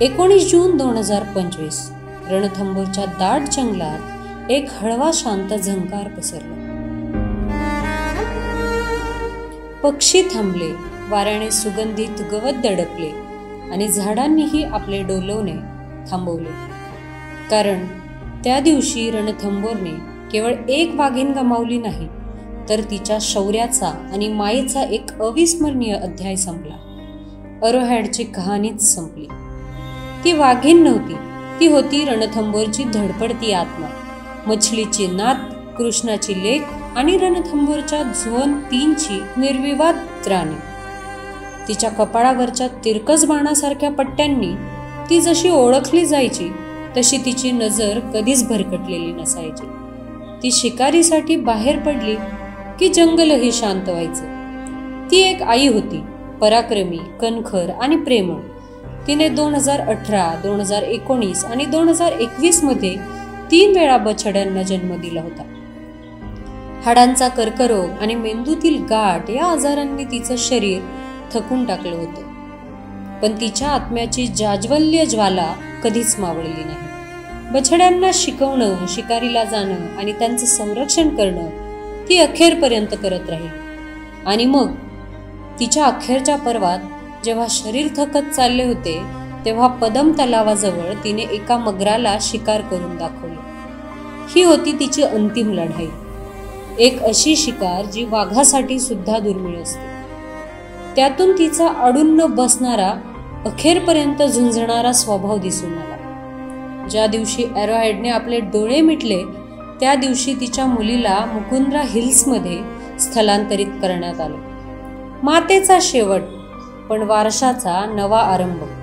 19 जून 2025 रणथंबोरच्या दाट जंगलात एक हळवा शांत झंकार पसरला. पक्षी थांबले, वाऱ्याने सुगंधित गवत दडपले आणि झाडांनीही आपले डोलवणे थांबवले. कारण त्या दिवशी रणथंबोरने केवळ एक वाघीण गमावली नाही, तर तिच्या शौर्याचा आणि मायेचा एक अविस्मरणीय अध्याय संपला. अरोहॅडची कहाणीच संपली. ती वाघीण नव्हती, ती होती रणथंबोरची धडपडती आत्मा, मछलीची नात, कृष्णाची लेक आणि रणथंबोरच्या झोन 3 ची निर्विवाद राणी. तिच्या कपाळावरच्या तिरकस बाणासारख्या पट्ट्यांनी ती जशी ओळखली जायची, तशी तिची नजर कधीच भरकटलेली नसायची. ती शिकारीसाठी बाहेर पडली की जंगलही शांत व्हायचं. ती एक आई होती, पराक्रमी, कणखर आणि प्रेमळ. तिने 2018, 2019 आणि 2021 मध्ये 3 वेळा बछड्यांना जन्म दिला होता. हाडांचा कर्करोग आणि मेंदूतील गाठ या आजारांनी तिचं शरीर थकून टाकलं होतं. पण तिच्या आत्म्याची जाज्वल्य ज्वाला कधीच मावळली नाही. बछड्यांना शिकवणं, शिकारीला जाणं आणि त्यांचं संरक्षण करणं ती अखेरपर्यंत करत राहिली. आणि मग तिच्या अखेरच्या पर्वात जेव्हा शरीर थकत चालले होते, तेव्हा पदम तलावाजवळ तिने एका मगराला शिकार करून दाखवलं. ही होती तिची अंतिम लढाई. एक अशी शिकार जी वाघासाठी सुद्धा दुर्मिळ असते. त्यातून तिचा अडून न बसणारा, अखेरपर्यंत झुंजणारा स्वभाव दिसून आला. ज्या दिवशी अरोहॅडने आपले डोळे मिटले, त्या दिवशी तिच्या मुलीला मुकुंद्रा हिल्समध्ये स्थलांतरित करण्यात आले. मातेचा शेवट, पण वारशाचा नवा आरंभ.